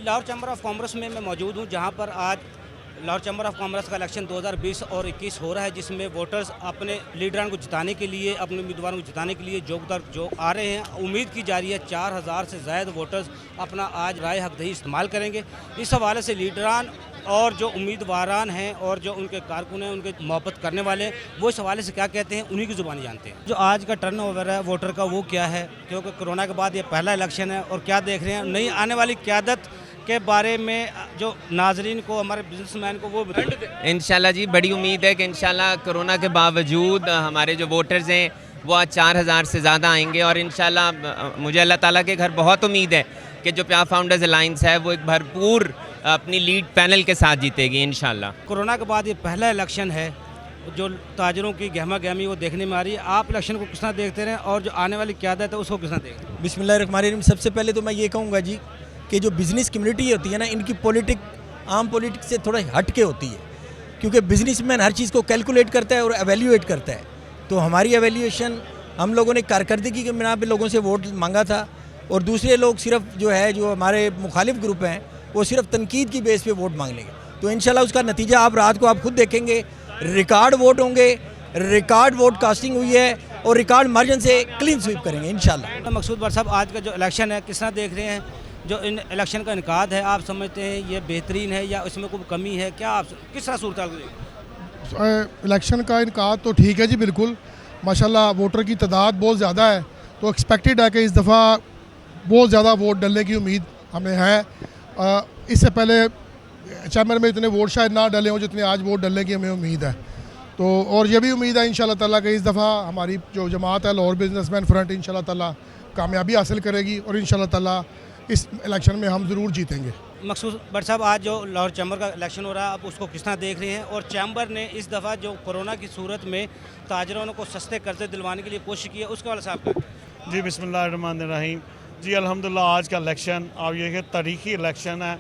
Lahore chamber of commerce में मैं मौजूद हूँ, जहाँ पर आज लाहौर चैम्बर ऑफ कॉमर्स का इलेक्शन 2020 और 21 हो रहा है, जिसमें वोटर्स अपने लीडरान को जिताने के लिए, अपने उम्मीदवारों को जिताने के लिए जो आ रहे हैं। उम्मीद की जा रही है 4000 से ज़्यादा वोटर्स अपना आज राय हक दही इस्तेमाल करेंगे। इस हवाले से लीडरान और जो उम्मीदवारान हैं और जो उनके कारकुन हैं, उनके मोहब्बत करने वाले हैं, वो इस हवाले से क्या कहते हैं, उन्हीं की ज़ुबानी जानते हैं। जो आज का टर्न ओवर है वोटर का, वो क्या है, क्योंकि कोरोना के बाद ये पहला इलेक्शन है, और क्या देख रहे हैं नई आने वाली क़यादत के बारे में जो नाजरीन को, हमारे बिजनेसमैन को, वो बताएं। इंशाल्लाह जी, बड़ी उम्मीद है कि इंशाल्लाह कोरोना के बावजूद हमारे जो वोटर्स हैं वो आज 4000 से ज़्यादा आएंगे, और इंशाल्लाह मुझे अल्लाह ताला के घर बहुत उम्मीद है कि जो प्यार फाउंडर्स अलायंस है वो एक भरपूर अपनी लीड पैनल के साथ जीतेगी इंशाल्लाह। कोरोना के बाद ये पहला इलेक्शन है, जो ताजरों की गहमा गहमी वो देखने में आ रही है। आप इलेक्शन को किस तरह देखते रहे और जो आने वाली क़यादत है उसको किस तरह देखते हैं? बिस्मिल्लाहिर्रहमानिर्रहीम। सबसे पहले तो मैं ये कहूँगा जी कि जो बिज़नेस कम्युनिटी होती है ना, इनकी आम पॉलिटिक्स से थोड़ा हट के होती है, क्योंकि बिजनेसमैन हर चीज़ को कैलकुलेट करता है और एवेल्यूएट करता है। तो हमारी एवेल्यूएशन, हम लोगों ने कारकर्दगी के बिना पे लोगों से वोट मांगा था, और दूसरे लोग सिर्फ जो हमारे मुखालिफ ग्रुप हैं वो सिर्फ तनकीद की बेस पे वोट मांग लेंगे। तो इंशाल्लाह उसका नतीजा आप रात को आप खुद देखेंगे। रिकॉर्ड वोट होंगे, रिकॉर्ड वोट कास्टिंग हुई है, और रिकॉर्ड मार्जिन से क्लीन स्वीप करेंगे इंशाल्लाह। मकसूद भट्ट साहब, आज का जो इलेक्शन है किस तरह देख रहे हैं? जो इन इलेक्शन का इनकाद है, आप समझते हैं ये बेहतरीन है या इसमें कोई कमी है? क्या आप किस तरह सूरत हाल? इलेक्शन का इनकाद तो ठीक है जी, बिल्कुल माशाल्लाह। वोटर की तादाद बहुत ज़्यादा है, तो एक्सपेक्टेड है कि इस दफ़ा बहुत ज़्यादा वोट डलने की उम्मीद हमें है। इससे पहले चैम्बर में इतने वोट शायद ना डले हों जितने आज वोट डलने की हमें उम्मीद है। तो और ये भी उम्मीद है इंशाल्लाह ताला कि इस दफ़ा हमारी जो जमात है लाहौर बिजनेसमैन फ्रंट इंशाल्लाह ताला कामयाबी हासिल करेगी, और इंशाल्लाह ताला इस इलेक्शन में हम ज़रूर जीतेंगे। मकसूद भट्ट साहब, आज जो लाहौर चैम्बर का इलेक्शन हो रहा है, आप उसको किस तरह देख रहे हैं? और चैम्बर ने इस दफ़ा जो कोरोना की सूरत में ताजरों को सस्ते कर्जे दिलवाने के लिए कोशिश की है, उसके वाले साहब का? जी बिस्मिल्लाहिर्रहमानिर्रहीम। जी अल्हम्दुलिल्लाह, आज का इलेक्शन आप ये कि तारीख़ी इलेक्शन है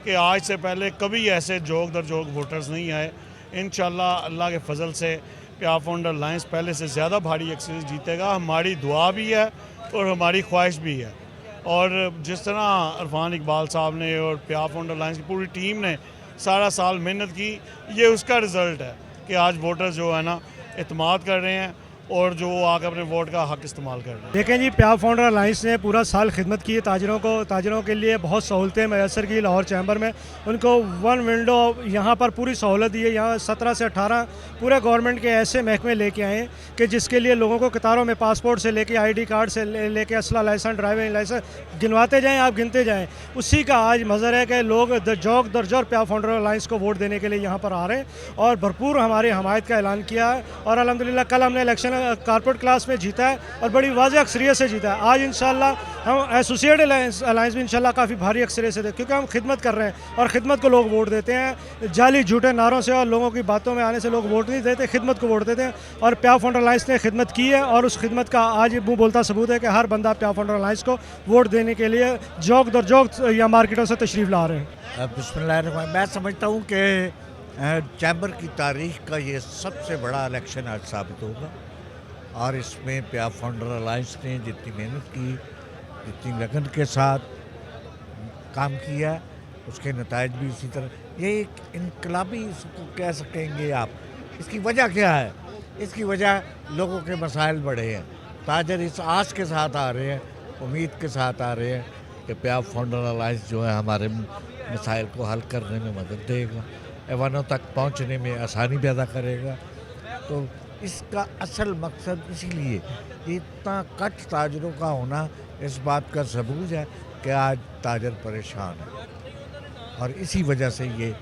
कि आज से पहले कभी ऐसे जोग दर जोग वोटर्स नहीं आए। इंशाल्लाह अल्लाह के फजल से प्यार फाउंडर अलायंस पहले से ज़्यादा भारी अक्सरियत जीतेगा। हमारी दुआ भी है और हमारी ख्वाहिश भी है। और जिस तरह इरफान इकबाल साहब ने और प्यार फाउंडर अलायंस की पूरी टीम ने सारा साल मेहनत की, ये उसका रिज़ल्ट है कि आज वोटर्स जो है ना एतमाद कर रहे हैं और जो आकर अपने वोट का हक इस्तेमाल कर रहे हैं। देखें जी, प्यार फाउंडर अलायंस ने पूरा साल खिदमत की है ताजरों के लिए बहुत सहूलतें मैसर की लाहौर चैम्बर में। उनको वन विंडो यहाँ पर पूरी सहूलत दी है। यहाँ 17 से 18 पूरे गवर्नमेंट के ऐसे महकमे लेके आए हैं कि जिसके लिए लोगों को कतारों में पासपोर्ट से लेके ID कार्ड से लेके असला लाइसेंस, ड्राइविंग लाइसेंस गिनवाते जाएँ, आप गिनते जाएँ। उसी का आज मज़र है कि लोग जोक दर जोर प्यार फाउंडर अलायंस को वोट देने के लिए यहाँ पर आ रहे हैं, और भरपूर हमारी हमायत का ऐलान किया है। और अल्हम्दुलिल्लाह कल हमने इलेक्शन कारपोरेट क्लास में जीता है और बड़ी वाज़ेह अक्सरियत से जीता है। आज इंशाल्लाह हम एसोसिएट अलायंस भी इंशाल्लाह काफ़ी भारी अक्सरियत से दे, क्योंकि हम खिदमत कर रहे हैं और ख़िदमत को लोग वोट देते हैं। जाली झूठे नारों से और लोगों की बातों में आने से लोग वोट नहीं देते, खिदमत को वोट देते हैं। और प्यार फाउंडर अलायंस ने खिदमत की है, और उस खिदमत का आज मुँह बोलता सबूत है कि हर बंदा प्यार फाउंडर अलायंस को वोट देने के लिए जोक दर जोक या मार्केटों से तशरीफ़ ला रहे हैं। बिस्मिल्लाह, मैं समझता हूँ कि चैम्बर की तारीख़ का ये सबसे बड़ा इलेक्शन आज साबित होगा, और इसमें प्यार फाउंडर अलायंस ने जितनी मेहनत की, जितनी लगन के साथ काम किया, उसके नतायज भी इसी तरह। ये एक इनकलाबी इसको कह सकेंगे आप। इसकी वजह क्या है? इसकी वजह लोगों के मसाइल बढ़े हैं। ताजर इस आस के साथ आ रहे हैं, उम्मीद के साथ आ रहे हैं कि प्यार फाउंडर अलायंस जो है हमारे मसाइल को हल करने में मदद देगा, ऐवानों तक पहुँचने में आसानी पैदा करेगा। तो इसका असल मकसद इसीलिए इतना कट ताजरों का होना इस बात का सबूत है कि आज ताजर परेशान है, और इसी वजह से ये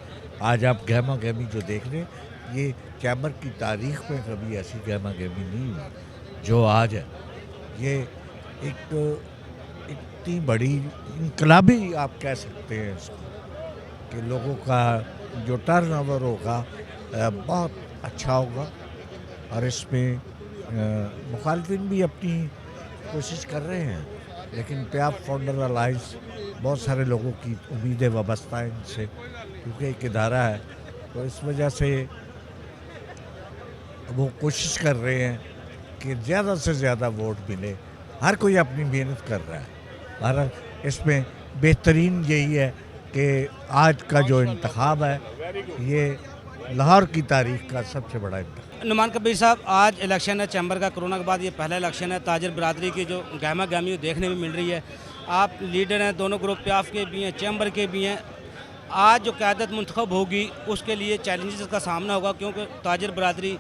आज आप गहमा गहमी जो देख रहे हैं, ये चैम्बर की तारीख़ में कभी ऐसी गहमा गहमी नहीं हुई जो आज है। ये एक इतनी बड़ी इनकलाबी आप कह सकते हैं इसको, कि लोगों का जो टर्नओवर होगा बहुत अच्छा होगा, और इसमें मुखालिफिन भी अपनी कोशिश कर रहे हैं, लेकिन प्यार फाउंडर अलायंस बहुत सारे लोगों की उम्मीदें वाबस्ता हैं इनसे, क्योंकि एक इदारा है। तो इस वजह से वो कोशिश कर रहे हैं कि ज़्यादा से ज़्यादा वोट मिले। हर कोई अपनी मेहनत कर रहा है, और इसमें बेहतरीन यही है कि आज का जो इंतखाब है ये लाहौर की तारीख का सबसे बड़ा इंतखाब। नुमान कबीर साहब, आज इलेक्शन है चैम्बर का, कोरोना के बाद ये पहला इलेक्शन है। ताजर बरादरी की जो गहमा गहमी देखने में मिल रही है। आप लीडर हैं, दोनों ग्रुप प्याफ के भी हैं, चैम्बर के भी हैं। आज जो क़यादत मुंतखब होगी उसके लिए चैलेंजेस का सामना होगा, क्योंकि ताजर बरादरी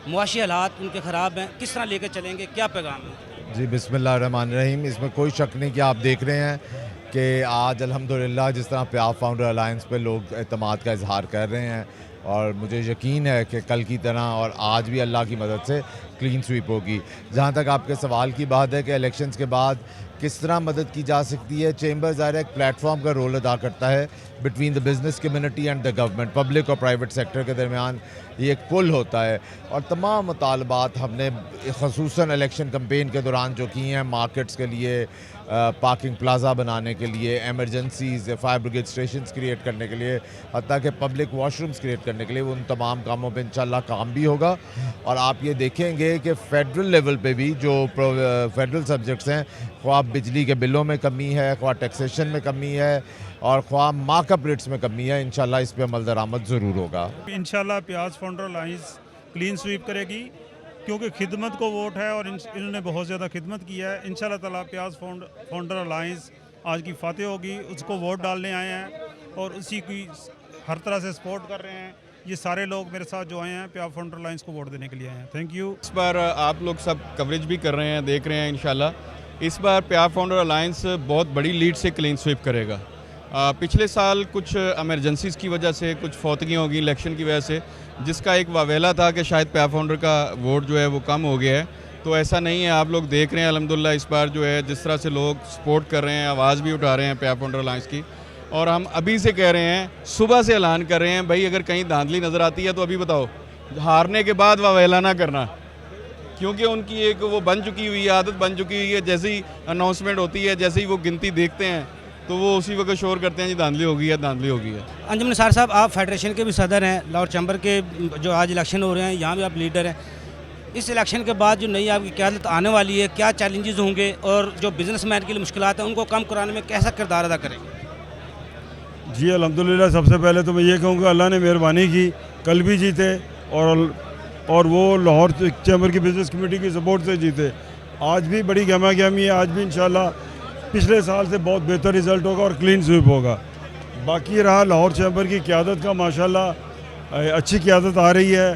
मुआशी हालात उनके ख़राब हैं। किस तरह लेकर चलेंगे, क्या पैगाम है? जी बिस्मिल्लाहिर्रहमानिर्रहीम। इसमें कोई शक नहीं कि आप देख रहे हैं कि आज अल्हम्दुलिल्लाह जिस तरह प्याफ फाउंडर अलायंस पे लोग एतमाद का इजहार कर रहे हैं, और मुझे यकीन है कि कल की तरह और आज भी अल्लाह की मदद से क्लीन स्वीप होगी। जहाँ तक आपके सवाल की बात है कि इलेक्शंस के बाद किस तरह मदद की जा सकती है, चेंबर ज़ाहिर एक प्लेटफॉर्म का रोल अदा करता है between the business community and the government. Public और प्राइवेट सेक्टर के दरमियान ये एक पुल होता है, और तमाम मुतालबात हमने ख़ुसूसन इलेक्शन कम्पेन के दौरान जो की हैं, मार्केट्स के लिए, पार्किंग प्लाजा बनाने के लिए, emergencies, fire brigade stations create करने के लिए, हत्ता कि पब्लिक वॉशरूम्स क्रिएट करने के लिए, उन तमाम कामों पे इंशाल्लाह काम भी होगा। और आप ये देखेंगे कि फेडरल लेवल पे भी जो फेडरल सब्जेक्ट्स हैं, ख्वाह बिजली के बिलों में कमी है, ख्वाह टैक्सेशन में कमी है, और ख्वाह मार्कअप रेट्स में कमी है, इंशाल्लाह इस पे अमल दरामद ज़रूर होगा। इंशाल्लाह प्याज फाउंडर अलायंस क्लीन स्वीप करेगी, क्योंकि खिदमत को वोट है और इन्होंने बहुत ज़्यादा खिदमत की है। इंशाल्लाह ताला प्याज फाउंडर अलायंस आज की फतेह होगी। उसको वोट डालने आए हैं और उसी की हर तरह से सपोर्ट कर रहे हैं। ये सारे लोग मेरे साथ जो आए हैं प्याज फाउंडर अलायंस को वोट देने के लिए आए हैं। Thank you. इस बार आप लोग सब कवरेज भी कर रहे हैं, देख रहे हैं। इंशाल्लाह इस बार प्याज फाउंडर अलायंस बहुत बड़ी लीड से क्लीन स्वीप करेगा। पिछले साल कुछ एमरजेंसीज़ की वजह से, कुछ फौतगियाँ होगी इलेक्शन की वजह से, जिसका एक वावेला था कि शायद प्याज फाउंडर का वोट जो है वो कम हो गया है। तो ऐसा नहीं है, आप लोग देख रहे हैं अल्हम्दुलिल्लाह इस बार जो है जिस तरह से लोग सपोर्ट कर रहे हैं, आवाज़ भी उठा रहे हैं प्याज फाउंडर अलायंस की। और हम अभी से कह रहे हैं, सुबह से ऐलान कर रहे हैं, भाई अगर कहीं धांधली नज़र आती है तो अभी बताओ, हारने के बाद वावेला ना करना, क्योंकि उनकी एक वो बन चुकी हुई है, आदत बन चुकी हुई है। जैसे ही अनाउंसमेंट होती है, जैसे ही वो गिनती देखते हैं, तो वो उसी वक्त शोर करते हैं जी धांधली हो गई है, धांधली हो गई है। अंजुम निसार साहब, आप फेडरेशन के भी सदर हैं, लाहौर चैम्बर के जो आज इलेक्शन हो रहे हैं यहाँ भी आप लीडर हैं। इस इलेक्शन के बाद जो नई आपकी क़यादत आने वाली है, क्या चैलेंजेस होंगे, और जो बिजनेसमैन के लिए मुश्किलात हैं उनको कम कराने में कैसा किरदार अदा करेंगे? जी अल्हम्दुलिल्लाह, सबसे पहले तो मैं ये कहूँगा अल्लाह ने मेहरबानी की, कल भी जीते और वो लाहौर चैम्बर की बिज़नेस कमेटी की सपोर्ट से जीते। आज भी बड़ी गहमा गहमी है, आज भी इंशाल्लाह पिछले साल से बहुत बेहतर रिज़ल्ट होगा और क्लीन स्वीप होगा। बाकी रहा लाहौर चैम्बर की क़यादत का, माशाल्लाह अच्छी क़यादत आ रही है,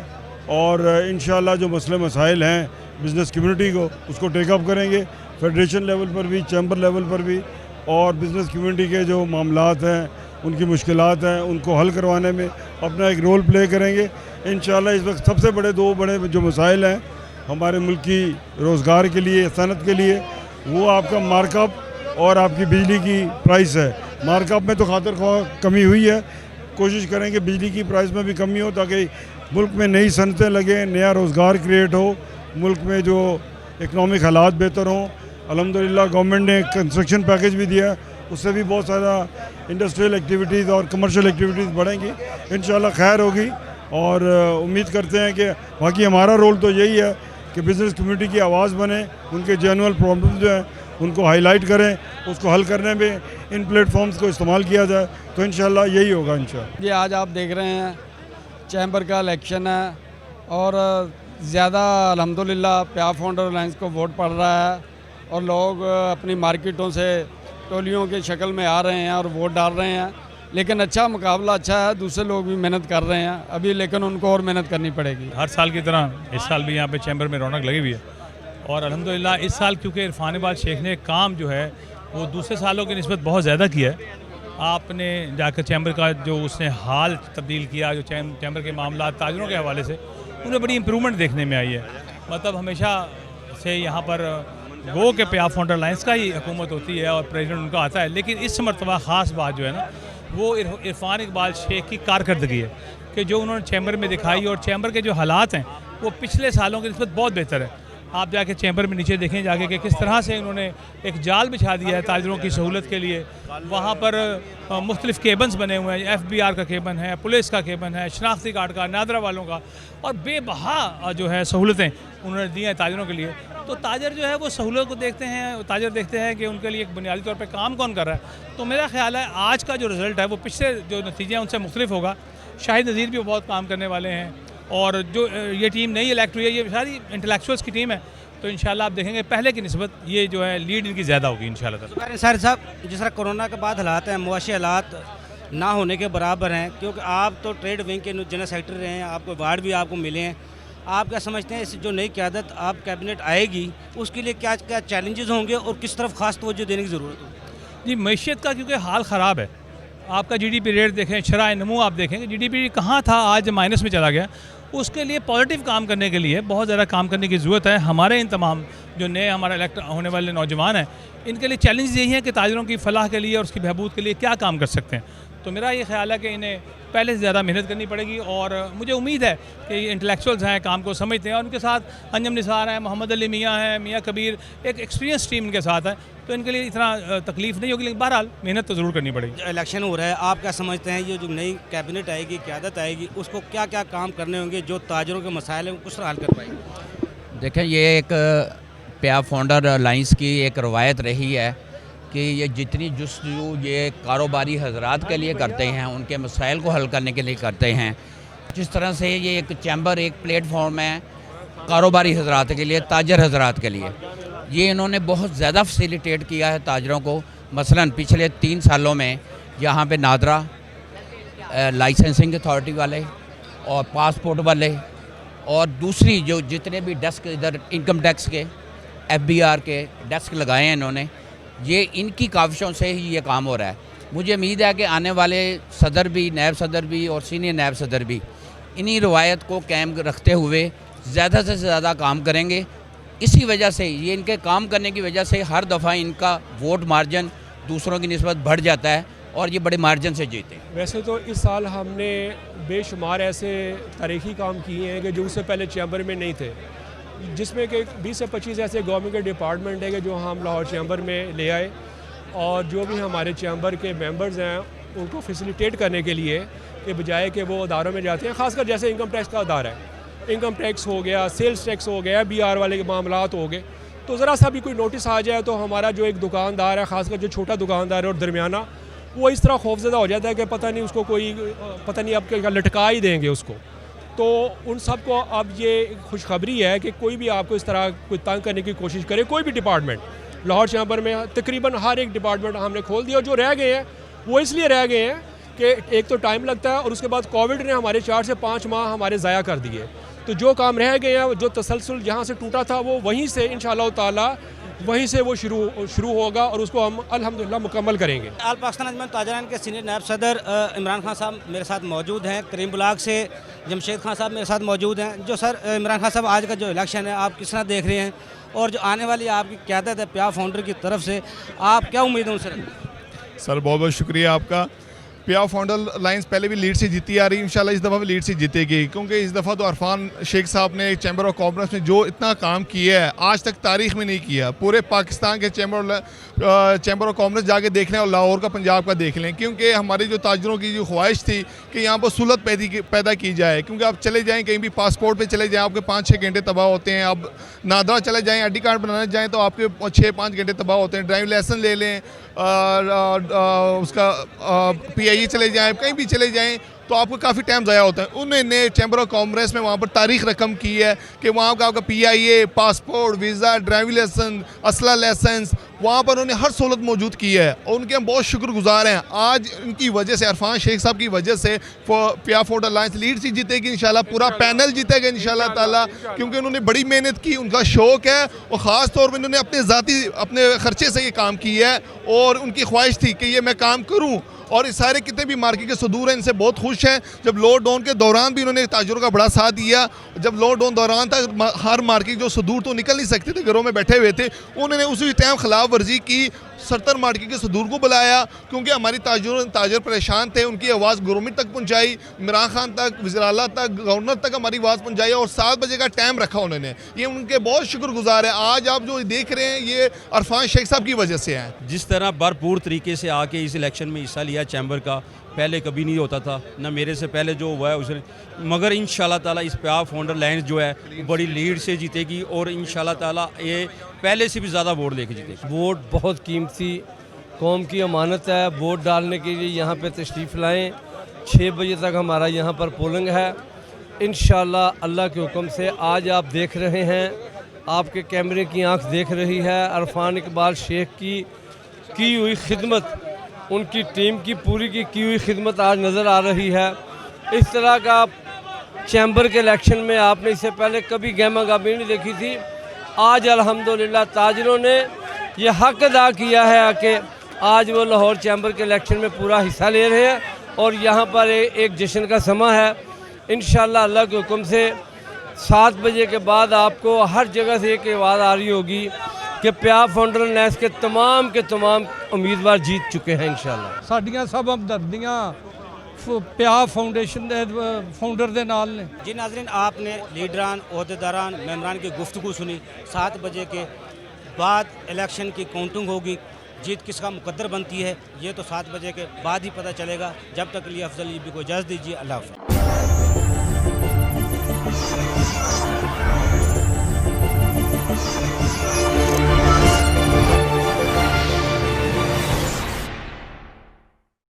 और इंशाल्लाह जो मसले मसाइल हैं बिज़नेस कम्युनिटी को, उसको टेकअप करेंगे फेडरेशन लेवल पर भी, चैम्बर लेवल पर भी, और बिज़नेस कम्युनिटी के जो मामलात हैं, उनकी मुश्किलात हैं, उनको हल करवाने में अपना एक रोल प्ले करेंगे इंशाल्लाह। इस वक्त सबसे दो बड़े जो मसाइल हैं हमारे मुल्क की रोज़गार के लिए, सनत के लिए, वो आपका मार्कअप और आपकी बिजली की प्राइस है। मार्कअप में तो खातिर कमी हुई है, कोशिश करेंगे बिजली की प्राइस में भी कमी हो, ताकि मुल्क में नई सनतें लगें, नया रोज़गार क्रिएट हो, मुल्क में जो इकनॉमिक हालात बेहतर हों। अल्हम्दुलिल्लाह गवर्नमेंट ने कंस्ट्रक्शन पैकेज भी दिया, उससे भी बहुत सारा इंडस्ट्रियल एक्टिविटीज़ और कमर्शियल एक्टिविटीज़ बढ़ेंगी, इंशाल्लाह खैर होगी। और उम्मीद करते हैं कि बाकी हमारा रोल तो यही है कि बिज़नेस कम्युनिटी की आवाज़ बने, उनके जेन्युइन प्रॉब्लम जो हैं उनको हाईलाइट करें, उसको हल करने में इन प्लेटफॉर्म्स को इस्तेमाल किया जाए, तो इंशाल्लाह यही होगा इंशाल्लाह। ये आज आप देख रहे हैं चैम्बर का इलेक्शन है, और ज़्यादा अल्हम्दुलिल्लाह प्याज फाउंडर अलायंस को वोट पड़ रहा है, और लोग अपनी मार्केटों से टोलियों की शक्ल में आ रहे हैं और वोट डाल रहे हैं। लेकिन अच्छा मुकाबला अच्छा है, दूसरे लोग भी मेहनत कर रहे हैं अभी, लेकिन उनको और मेहनत करनी पड़ेगी। हर साल की तरह इस साल भी यहाँ पे चैम्बर में रौनक लगी हुई है, और अल्हम्दुलिल्लाह इस साल क्योंकि इरफान इकबाल शेख ने काम जो है वो दूसरे सालों की निस्बत बहुत ज़्यादा किया है। आपने जाकर चैम्बर का जो उसने हाल तब्दील किया, जो चैम्बर के मामला ताजरों के हवाले से, उन्हें बड़ी इम्प्रूवमेंट देखने में आई है। मतलब हमेशा से यहाँ पर गो के प्याज फाउंडर अलायंस का ही हुकूमत होती है और प्रेसिडेंट उनका आता है, लेकिन इस मरतबा ख़ास बात जो है ना, वो इरफान इकबाल शेख की कारकर्दगी है कि जो उन्होंने चैम्बर में दिखाई, और चैम्बर के जो हालात हैं वो पिछले सालों की निस्बत बहुत बेहतर है। आप जाके चैम्बर में नीचे देखें जाके कि किस तरह से इन्होंने एक जाल बिछा दिया है ताजरों की सहूलत के लिए। वहाँ पर मुख्तलिफ़ केबन्स बने हुए हैं, FBR का केबन है, पुलिस का केबन है, शनाख्ती कार्ड का, नादरा वालों का, और बेबहा जो है सहूलतें उन्होंने दी हैं ताजरों के लिए। तो ताजर जो है वो सहूलत को देखते हैं, ताजर देखते हैं कि उनके लिए एक बुनियादी तौर पे काम कौन कर रहा है। तो मेरा ख्याल है आज का जो रिज़ल्ट है वो पिछले जो नतीजे हैं उनसे मुख्तलिफ होगा। शाहिद नज़ीर भी बहुत काम करने वाले हैं, और जो ये टीम नई इलेक्ट हुई है ये सारी इंटेलेक्चुअल्स की टीम है। तो इंशाल्लाह आप देखेंगे पहले की निस्बत ये जो है लीड इनकी ज़्यादा होगी इंशाल्लाह। सर साहब, जिस तरह कोरोना के बाद हालात हैं, मुआशी हालात ना होने के बराबर हैं, क्योंकि आप तो ट्रेड विंग के जनरल सेक्रेटरी रहे हैं, आपको अवार्ड भी आपको मिले हैं। आप क्या समझते हैं इस जो नई क़यादत आप कैबिनेट आएगी उसके लिए क्या क्या चैलेंजेस होंगे और किस तरफ खास तवज्जो देने की ज़रूरत है? जी, मैशियत का क्योंकि हाल ख़राब है। आपका GDP रेट देखें, शराय नमू आप देखेंगे, GDP कहाँ था आज माइनस में चला गया। उसके लिए पॉजिटिव काम करने के लिए बहुत ज़्यादा काम करने की ज़रूरत है। हमारे इन तमाम जो नए हमारे इलेक्ट होने वाले नौजवान हैं, इनके लिए चैलेंज यही है कि ताजरों की फलाह के लिए और उसकी बहबूद के लिए क्या काम कर सकते हैं। तो मेरा ये ख्याल है कि इन्हें पहले से ज़्यादा मेहनत करनी पड़ेगी, और मुझे उम्मीद है कि ये इंटेलेक्चुअल्स हैं, काम को समझते हैं, और उनके साथ अंजम निसार हैं, मोहम्मद अली मियाँ हैं, मियाँ कबीर, एक एक्सपीरियंस टीम इनके साथ है। तो इनके लिए इतना तकलीफ नहीं होगी, लेकिन बहरहाल मेहनत तो ज़रूर करनी पड़ेगी। इलेक्शन हो रहा है, आप क्या समझते हैं ये जो नई कैबिनेट आएगी, क़यादत आएगी, उसको क्या क्या काम करने होंगे जो ताजरों के मसाइल हैं कुछ हल कर पाएंगे? देखें, ये एक प्याफ फाउंडर अलाइंस की एक रवायत रही है कि ये जितनी जस्तजू ये कारोबारी हजरात के लिए करते हैं, उनके मसाइल को हल करने के लिए करते हैं। जिस तरह से ये एक चैम्बर एक प्लेटफॉर्म है कारोबारी हजरात के लिए, ताजर हजरात के लिए, ये इन्होंने बहुत ज़्यादा फैसिलिटेट किया है ताजरों को। मसलन पिछले 3 सालों में यहाँ पे नादरा, लाइसेंसिंग अथॉरिटी वाले और पासपोर्ट वाले और दूसरी जो जितने भी डेस्क इधर इनकम टैक्स के, FBR के डेस्क लगाए हैं इन्होंने, ये इनकी काविशों से ही ये काम हो रहा है। मुझे उम्मीद है कि आने वाले सदर भी, नायब सदर भी और सीनियर नायब सदर भी इन्हीं रवायत को कायम रखते हुए ज़्यादा से ज़्यादा काम करेंगे। इसी वजह से, ये इनके काम करने की वजह से हर दफ़ा इनका वोट मार्जिन दूसरों की निस्बत बढ़ जाता है और ये बड़े मार्जिन से जीते हैं। वैसे तो इस साल हमने बेशुमार ऐसे तारीखी काम किए हैं कि जो उससे पहले चैम्बर में नहीं थे, जिसमें कि 20 से 25 ऐसे गवर्नमेंट के डिपार्टमेंट है कि जो हम लाहौर चैम्बर में ले आए, और जो भी हमारे चैम्बर के मेंबर्स हैं उनको फैसिलिटेट करने के लिए कि बजाय कि वो अदारों में जाते हैं, ख़ासकर जैसे इनकम टैक्स का अदारा है, इनकम टैक्स हो गया, सेल्स टैक्स हो गया, BR वाले के मामलात हो गए, तो ज़रा सा भी कोई नोटिस आ जाए तो हमारा जो एक दुकानदार है, ख़ासकर जो छोटा दुकानदार है और दरमियाना, वो इस तरह खौफजदा हो जाता है कि पता नहीं उसको कोई, पता नहीं अब क्या लटका ही देंगे उसको। तो उन सब को अब ये खुशखबरी है कि कोई भी आपको इस तरह कोई तंग करने की कोशिश करे, कोई भी डिपार्टमेंट, लाहौर चैम्बर में तकरीबन हर एक डिपार्टमेंट हमने खोल दिया। जो रह गए हैं वो इसलिए रह गए हैं कि एक तो टाइम लगता है और उसके बाद कोविड ने हमारे 4 से 5 माह हमारे ज़ाया कर दिए। तो जो काम रह गए हैं, जो तसलसल जहाँ से टूटा था, वो वहीं से इंशाअल्लाह ताला वहीं से वो शुरू होगा और उसको हम अल्हम्दुलिल्लाह मुकम्मल करेंगे। आल पाकिस्तान अजमन ताजरान के सीनियर नायब सदर इमरान खान साहब मेरे साथ मौजूद हैं। करीम ब्लॉक से जमशेद खान साहब मेरे साथ मौजूद हैं। जो सर इमरान खान साहब, आज का जो इलेक्शन है आप किस तरह देख रहे हैं, और जो आने वाली आपकी क़यादत है प्याफ फाउंडर की तरफ से, आप क्या उम्मीद है उनसे? सर बहुत बहुत शुक्रिया आपका। प्याफ फाउंडर अलायंस पहले भी लीड से जीती आ रही, इंशाल्लाह इस दफ़ा भी लीड से जीतेगी, क्योंकि इस दफ़ा तो अरफान शेख साहब ने चैम्बर ऑफ कॉमर्स में जो इतना काम किया है आज तक तारीख में नहीं किया। पूरे पाकिस्तान के चैम्बर ऑफ कॉमर्स जाके देख लें और लाहौर का, पंजाब का देख लें, क्योंकि हमारे जो ताजरों की जो ख्वाहिश थी कि यहाँ पर सुलत पैदा की जाए। क्योंकि आप चले जाएँ कहीं भी, पासपोर्ट पर चले जाएँ आपके 5-6 घंटे तबाह होते हैं, अब नादरा चले जाएँ ID कार्ड बनाने जाएँ तो आपके 6-5 घंटे तबाह होते हैं। ड्राइविंग लाइसेंस ले लें, उसका PIE चले जाएँ, कहीं भी चले जाएँ तो आपको काफ़ी टाइम ज़ाया होता है। उन्होंने चैम्बर ऑफ कॉमर्स में वहाँ पर तारीख रकम की है कि वहाँ का आपका PIA, passport, visa, driving licence, असला लाइसेंस, वहाँ पर उन्होंने हर सहूलत मौजूद की है और उनके हम बहुत शुक्रगुजार हैं। आज उनकी वजह से, अरफान शेख साहब की वजह से प्याफ फाउंडर अलायंस लीड से जीतेगी इंशाल्लाह, पूरा पैनल जीतेगा इंशाल्लाह ताला, क्योंकि उन्होंने बड़ी मेहनत की, उनका शौक़ है और ख़ास तौर पर उन्होंने अपने ख़र्चे से ये काम किया है और उनकी ख्वाहिश थी कि ये मैं काम करूँ। और इस सारे कितने भी मार्केट के सदूर हैं इनसे बहुत खुश हैं। जब लॉकडाउन के दौरान भी उन्होंने ताजरों का बड़ा साथ दिया। जब लॉकडाउन दौरान था, हर मार्केट जो सदूर तो निकल नहीं सकते थे, घरों में बैठे हुए थे, उन्होंने उसी टाइम खिलाफ वर्जी की सरतर मार्की के सदूर को बुलाया, क्योंकि हमारी ताजर परेशान थे, उनकी आवाज़ गवर्नमेंट तक पहुँचाई, इमरान खान तक, वज़ीर आला तक, गवर्नर तक हमारी आवाज़ पहुँचाई और 7 बजे का टाइम रखा उन्होंने। ये उनके बहुत शुक्रगुजार है। आज आप जो देख रहे हैं ये अरफान शेख साहब की वजह से है। जिस तरह भरपूर तरीके से आके इस इलेक्शन में हिस्सा लिया चैम्बर का, पहले कभी नहीं होता था, ना मेरे से पहले जो हुआ है उसने, मगर इंशाल्लाह ताला इस प्याफ फाउंडर लाइन्स जो है बड़ी लीड से जीतेगी और इंशाल्लाह ताला ये पहले से भी ज़्यादा वोट लेके जीतेगी। वोट बहुत कीमती कौम की अमानत है। वोट डालने के लिए यहाँ पे तशरीफ़ लाएँ। 6 बजे तक हमारा यहाँ पर पोलिंग है। इंशाल्लाह अल्लाह के हुक्म से आज आप देख रहे हैं, आपके कैमरे की आंख देख रही है अरफान इकबाल शेख की हुई खिदमत, उनकी टीम की पूरी की हुई खिदमत आज नज़र आ रही है। इस तरह का चैम्बर के इलेक्शन में आपने इससे पहले कभी गहमा गाबी नहीं देखी थी। आज अल्हम्दुलिल्लाह ताजरों ने ये हक अदा किया है कि आज वो लाहौर चैम्बर के इलेक्शन में पूरा हिस्सा ले रहे हैं और यहाँ पर एक जश्न का समा है। इंशाल्लाह अल्लाह के हुक्म से 7 बजे के बाद आपको हर जगह से एक आवाज़ आ रही होगी कि प्याफ फाउंडर अलायंस के तमाम उम्मीदवार जीत चुके हैं इंशाल्लाह। साडियां सब हमदर्दियां प्याफ फाउंडेशन दे फाउंडर दे नाल ने। जी नाज़रीन, आपने लीडरान, ओहदेदारान, मेंबरान की गुफ्तगू सुनी। 7 बजे के बाद इलेक्शन की काउंटिंग होगी। जीत किसका मुकद्दर बनती है ये तो 7 बजे के बाद ही पता चलेगा। जब तक के लिए अफजल ईबी को इजाज़त दीजिए। अल्लाह हाफ़िज़।